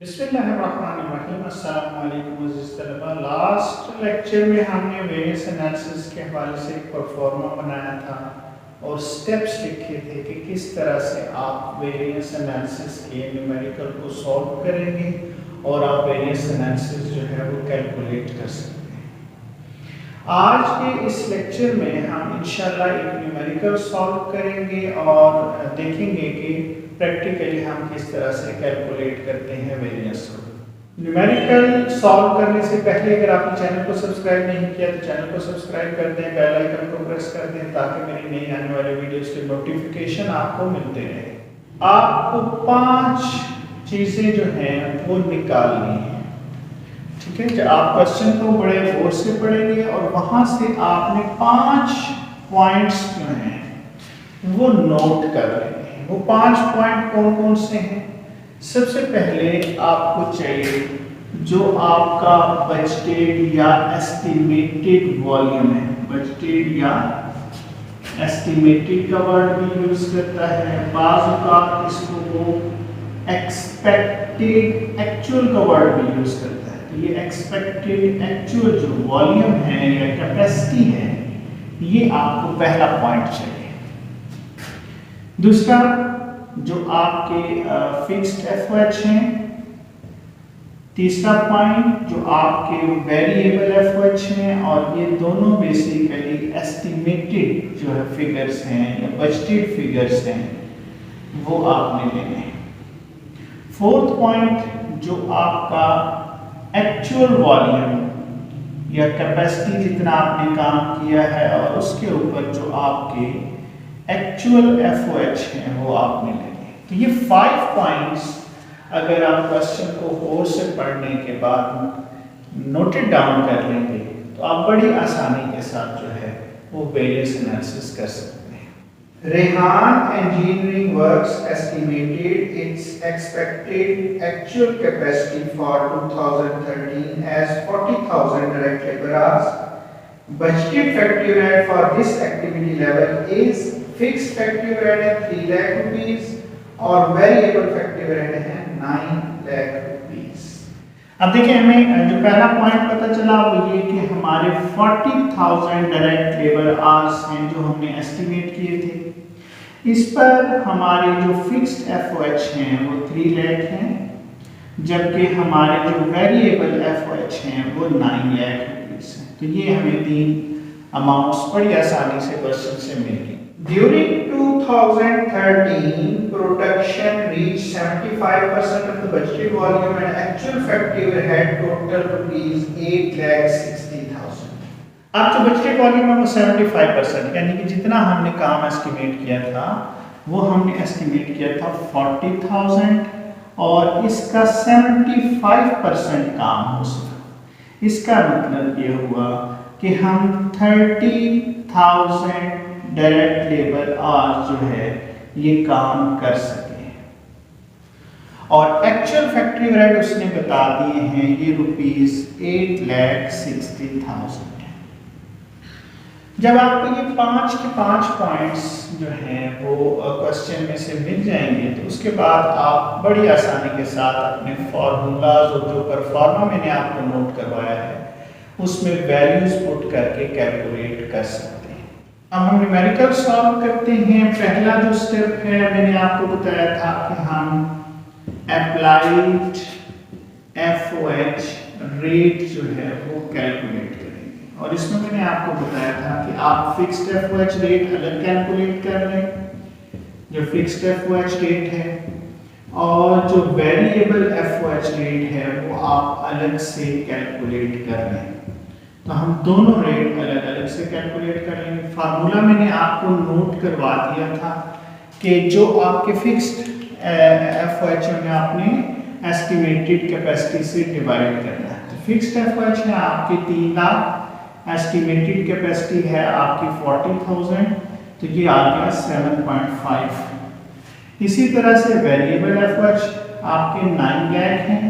बिस्मिल्लाहिर्रहमानिर्रहीम। अस्सलाम वालेकुम अज़ीज़ तलबा। लास्ट लेक्चर में हमने वेरिएंस एनालिसिस के हवाले से एक परफॉर्मा बनाया था और स्टेप्स लिखे थे कि किस तरह से आप वेरिएंस एनालिसिस के न्यूमेरिकल को सॉल्व करेंगे और आप वेरिएंस एनालिसिस जो है वो कैलकुलेट कर सकते हैं। आज के इस लेक्चर में हम इंशाल्लाह एक न्यूमेरिकल सॉल्व करेंगे और देखेंगे कि प्रैक्टिकली हम किस तरह से कैलकुलेट करते हैं वेरिएंस को। न्यूमेरिकल सॉल्व करने से पहले अगर आपने चैनल को सब्सक्राइब नहीं किया तो चैनल को सब्सक्राइब कर दें, बेल आइकन को प्रेस कर दें ताकि मेरी नई आने वाले वीडियोस के नोटिफिकेशन आपको मिलते रहे। आपको 5 चीजें जो हैं वो निकालनी है, ठीक है। जब आप क्वेश्चन को बड़े गौर से पढ़ेंगे और वहां से आपने 5 पॉइंट्स जो हैं वो नोट कर लेंगे। वो 5 पॉइंट कौन कौन से हैं? सबसे पहले आपको चाहिए जो आपका बजटेड या एस्टिमेटेड वॉल्यूम है। बजटेड या एस्टिमेटेड का वर्ड भी यूज करता है, बाज़ औक़ात इसको वो एक्सपेक्टेड एक्चुअल का वर्ड भी यूज करता है। तो ये एक्सपेक्टेड एक्चुअल जो वॉल्यूम है या कैपेसिटी है, ये आपको पहला पॉइंट चाहिए। दूसरा जो आपके फिक्स्ड एफओएच हैं। तीसरा पॉइंट जो आपके वेरिएबल एफओएच हैं, और ये दोनों बेसिकली एस्टिमेटेड जो है फिगर्स हैं या बजटेड फिगर्स हैं, वो आपने लेने हैं। फोर्थ पॉइंट जो आपका एक्चुअल वॉल्यूम या कैपेसिटी जितना आपने काम किया है और उसके ऊपर जो आपके एक्चुअल एफओएच हैं वो आपने लेने। तो ये 5 पॉइंट्स अगर आप क्वेश्चन को गौर से पढ़ने के बाद नोटेड डाउन कर लेंगे तो आप बड़ी आसानी के साथ जो है वो वेरिएंस एनालिसिस कर सकते हैं। Rehan engineering works estimated its expected actual capacity for 2013 as 40,000 direct labour hours. Budgeted factory rate for this activity level is fixed factory rate है 3 लाख रुपीस और वेरिएबल factory rate है 9 लाख रुपीस। अब देखिए हमें जो पहला पॉइंट पता चला वो ये कि हमारे 40,000 डायरेक्ट लेबर आवर्स हैं जो हमने एस्टिमेट किए थे। इस पर हमारे जो फिक्स्ड एफओएच हैं वो 3 लाख हैं, जबकि हमारे जो वेरिएबल एफओएच हैं वो 9 लाख रुपीस हैं। तो ये हमें 3 अमाउंट्स बड़ी आसानी से क्वेश्चन से मिल गई। During 2013, production reached 75% of the budgeted volume and actual factory overhead total rupees 8,60,000। अब जो बजटेड वॉल्यूम है वो 75%, यानी कि जितना हमने काम एस्टिमेट किया था वो हमने एस्टिमेट किया था 40,000 और इसका 75% काम हो सका। इसका मतलब ये हुआ कि हम 30,000 डायरेक्ट लेबर आवर्स जो है ये काम कर सके और एक्चुअल फैक्ट्री रेट उसने बता दिए हैं ये रुपीस 8,60,000 है। जब आपको ये 5 के 5 पॉइंट्स जो हैं वो क्वेश्चन में से मिल जाएंगे तो उसके बाद आप बड़ी आसानी के साथ अपने फॉर्मूलाज और जो परफॉर्मा मैंने आपको नोट करवाया है उसमें वैल्यूज पुट करके कैलकुलेट कर सकते हैं। अब हम न्यूमेरिकल सॉल्व करते हैं। पहला जो स्टेप है मैंने आपको बताया था कि हम अप्लाइड एफओएच रेट जो है वो कैलकुलेट करेंगे और इसमें मैंने आपको बताया था कि आप फिक्स्ड एफओएच रेट अलग कैलकुलेट कर लें, जो फिक्स्ड एफओएच रेट है, और जो वेरिएबल एफओएच रेट है वो आप अलग से कैलकुलेट कर लें। तो हम दोनों रेट अलग अलग से कैलकुलेट कर लेंगे। फार्मूला मैंने आपको नोट करवा दिया था कि जो आपके फिक्स्ड एफओएच में आपने एस्टिमेटेड कैपेसिटी से डिवाइड करना है। तो फिक्स्ड एफओएच है आपके 3 लाख, एस्टिमेटेड कैपेसिटी है आपकी 40,000, तो ये आ गया 7.5। इसी तरह से वेरिएबल एफओएच आपके 9 लाख हैं,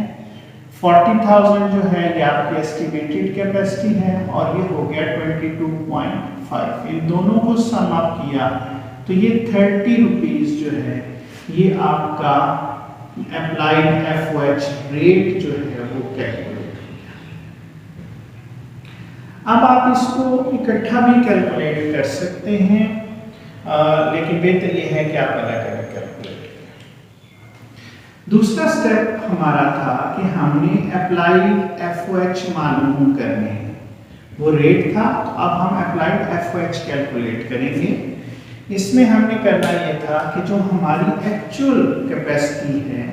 40,000 जो है ये आपकी एस्टिमेटेड कैपेसिटी है और ये हो गया 22.5। इन दोनों को सम अप किया तो ये 30 रुपीस जो है ये आपका अप्लाइड एफओएच रेट जो है वो कैलकुलेट किया। अब आप इसको इकट्ठा भी कैलकुलेट कर सकते हैं, लेकिन बेहतर ये है कि आप अलग अलग कैलकुलेट करें। दूसरा स्टेप हमारा था कि हमने अप्लाइड एफओएच मालूम करने हैं, वो रेट था। तो अब हम अप्लाइड एफओएच कैलकुलेट करेंगे। इसमें हमने करना ये था कि जो हमारी एक्चुअल कैपेसिटी है,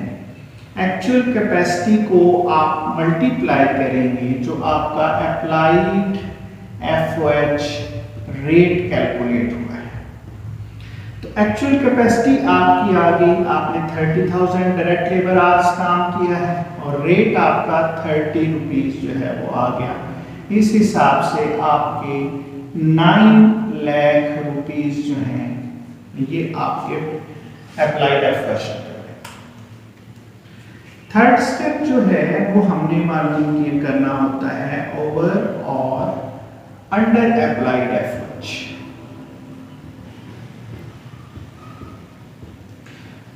एक्चुअल कैपेसिटी को आप मल्टीप्लाई करेंगे जो आपका अप्लाइड एफओएच रेट कैलकुलेट हुआ है। तो एक्चुअल कैपेसिटी आपकी आ गई, आपने 30,000 डायरेक्ट लेबर आवर्स काम किया है और रेट आपका 30 रुपीज जो है वो आ गया। इस हिसाब से आपके 9 लाख रुपीज जो हैं ये आपके अप्लाइड एफओएच। थर्ड स्टेप जो है वो हमने मालूम ये करना होता है ओवर और अंडर अप्लाइड एफओएच।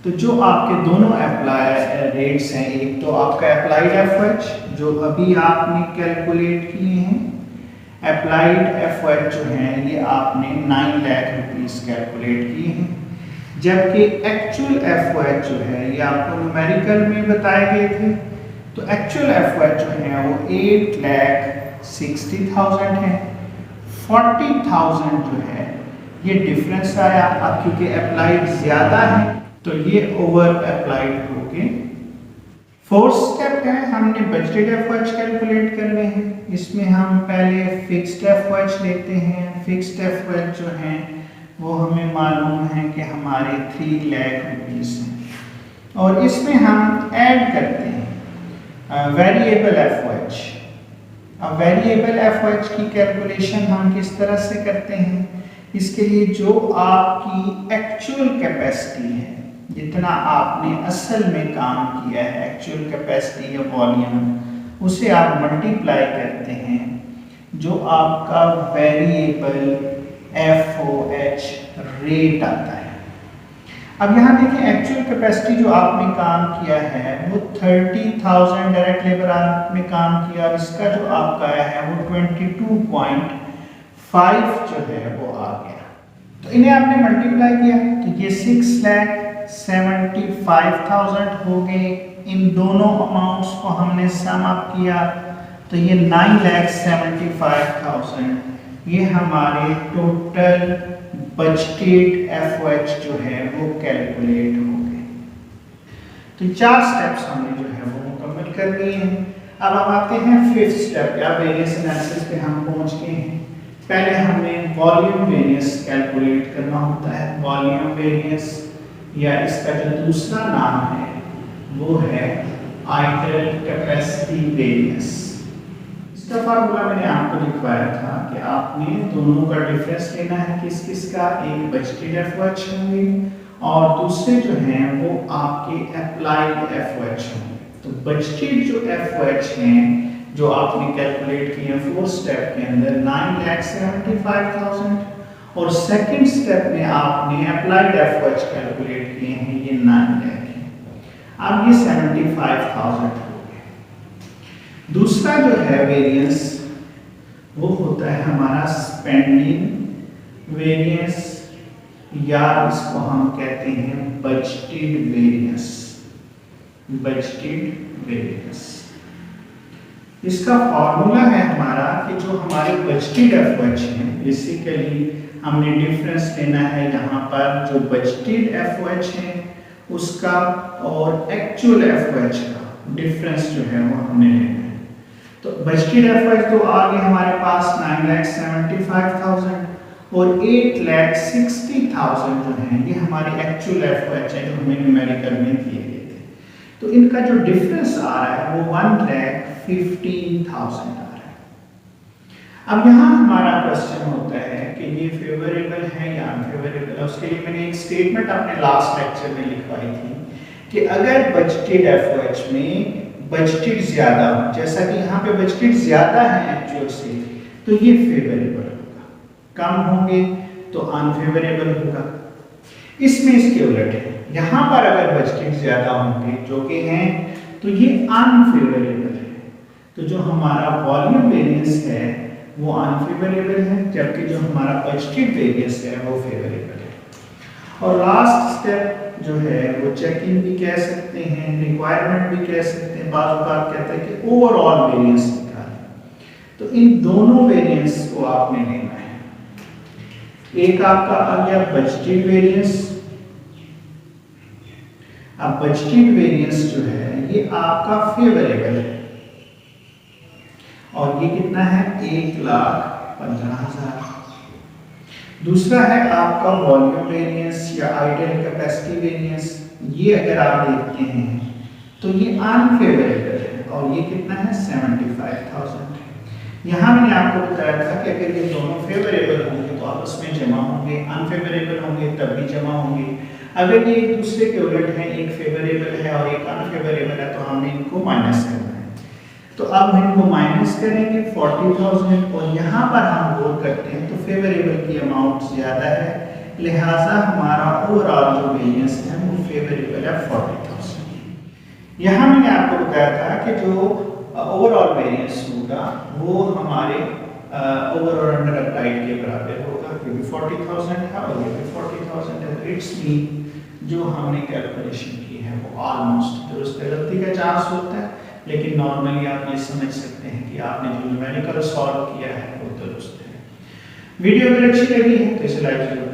तो जो आपके दोनों अप्लाई रेट्स हैं, एक तो आपका अप्लाइड एफओएच जो अभी आपने कैलकुलेट किए हैं, अप्लाइड एफओएच जो हैं ये आपने 9 लाख रुपीस कैलकुलेट किए हैं, जबकि एक्चुअल एफओएच जो है ये आपको न्यूमेरिकल में बताए गए थे। तो एक्चुअल एफओएच जो है वो 8,60,000 है। 40,000 जो है ये डिफरेंस आया, अब क्योंकि अप्लाइड ज्यादा है तो ये ओवर अप्लाइड हो गए। फोर्थ स्टेप है, हमने बजटेड एफओएच कैलकुलेट करने हैं। इसमें हम पहले फिक्स्ड एफओएच लेते हैं। फिक्स्ड एफओएच जो हैं वो हमें मालूम है कि हमारे 3 लाख रुपीस हैं और इसमें हम ऐड करते हैं वेरिएबल एफओएच। अब वेरिएबल एफओएच की कैलकुलेशन हम किस तरह से करते हैं, इसके लिए जो आपकी एक्चुअल कैपेसिटी है, जितना आपने असल में काम किया है, एक्चुअल कैपेसिटी या वॉल्यूम, उसे आप मल्टीप्लाई करते हैं जो आपका वेरिएबल एफओएच रेट आता है। अब यहाँ देखें एक्चुअल कैपेसिटी जो आपने काम किया है वो 30,000 डायरेक्ट लेबर आवर में काम किया और इसका जो आपका आया है वो 22.5 जो है वो आ गया। तो इन्हें आपने मल्टीप्लाई किया तो ये 6,75,000 हो गए। इन दोनों अमाउंट्स को हमने सम अप किया तो ये 9,75,000 ये हमारे टोटल बजटेड एफओएच जो है वो कैलकुलेट हो गए। तो 4 स्टेप्स हमने जो है वो मुकम्मल कर लिए हैं। अब हम आते हैं फिफ्थ स्टेप या वेरिएंस एनालिसिस पे हम पहुंच गए हैं। पहले हमें वॉल्यूम वेरिएंस कैलकुलेट करना होता है। वॉल्यूम वेरिएंस या इसका जो दूसरा नाम है वो है आइडल कैपेसिटी वेरिएंस। इसका फार्मूला मैंने आपको लिखवाया था कि आपने दोनों का डिफरेंस लेना है किस किस का, एक बजटेड एफओएच होंगे और दूसरे जो हैं वो आपके अप्लाइड एफओएच होंगे। तो बजटेड जो एफओएच हैं जो आपने कैलकुलेट किए 4 स्टेप के अंदर 9,75,000 और सेकंड स्टेप में आपने अप्लाइड एफओएच कैलकुलेट किए हैं ये 9 लाख है। अब ये 75,000 हो गए। दूसरा जो है वेरिएंस वो होता है हमारा स्पेंडिंग वेरिएंस या इसको हम कहते हैं बजटेड वेरिएंस। बजटेड वेरिएंस इसका फॉर्मूला है हमारा कि जो हमारे बजटेड एफओएच हैं, बेसिकली हमने डिफरेंस लेना है यहाँ पर जो बजटेड एफओएच है उसका और एक्चुअल एफओएच का डिफरेंस जो है वो हमने लेना है। तो बजटेड एफओएच तो आ गए हमारे पास 9,75,000 और 8,60,000 जो है ये हमारे एक्चुअल एफओएच है जो हमें न्यूमेरिकल में दिए गए थे। तो इनका जो डिफरेंस आ रहा है वो 1,15,000 आ रहा है। अब यहाँ हमारा क्वेश्चन होता है कि ये फेवरेबल है या अनफेवरेबल है। उसके लिए मैंने एक स्टेटमेंट अपने लास्ट लेक्चर में लिखवाई थी कि अगर बजटेड एफओएच में बजटेड ज्यादा हो, जैसा कि यहाँ पे बजटेड ज्यादा है एक्चुअल से, तो ये फेवरेबल होगा, कम होंगे तो अनफेवरेबल होगा। इसमें इसके उलट है, यहाँ पर अगर बजटेड ज्यादा होंगे जो कि हैं तो ये अनफेवरेबल है। तो जो हमारा वॉल्यूम वेरिएंस है वो अनफेवरेबल है, जबकि जो हमारा बजटेड वेरिएंस है वो फेवरेबल है। और लास्ट स्टेप जो है वो चेकिंग भी कह सकते हैं, रिक्वायरमेंट भी कह सकते हैं, बार बार कहते हैं कि ओवरऑल वेरिएंस निकालें। तो इन दोनों वेरिएंस को आपने लेना है। एक आपका आ गया बजटेड वेरिएंस। अब बजटेड वेरिएंस जो है ये आपका फेवरेबल है और ये कितना है 1,15,000। दूसरा है आपका वॉल्यूम वेरिएंस या आइडियल कैपेसिटी वेरिएंस। ये अगर आप देखते हैं तो ये अनफेवरेबल है और ये कितना है 75,000। यहाँ मैंने आपको बताया था कि अगर ये दोनों फेवरेबल होंगे तो आपस में जमा होंगे, अनफेवरेबल होंगे तब भी जमा होंगे। अगर ये एक दूसरे के उलट हैं, एक फेवरेबल है और एक अनफेवरेबल है, तो हमने इनको माइनस करना है। तो अब हम इनको माइनस करेंगे 40,000 और यहाँ पर हम गौर करते हैं तो फेवरेबल की अमाउंट ज़्यादा है, लिहाजा हमारा ओवरऑल जो वेरिएंस है वो फेवरेबल है 40,000। यहाँ मैंने आपको बताया था कि जो ओवरऑल वेरिएंस होगा वो हमारे ओवर और अंडर अप्लाइड के बराबर होगा, क्योंकि 40,000 है और ये भी 40,000 है। तो इट्स मीन जो हमने कैलकुलेशन की है वो ऑलमोस्ट दुरुस्त है। गलती का चांस होता है, लेकिन नॉर्मली आप ये समझ सकते हैं कि आपने जो न्यूमेरिकल सॉल्व किया है वो दुरुस्त है। वीडियो अगर अच्छी लगी है तो इसे लाइक जरूर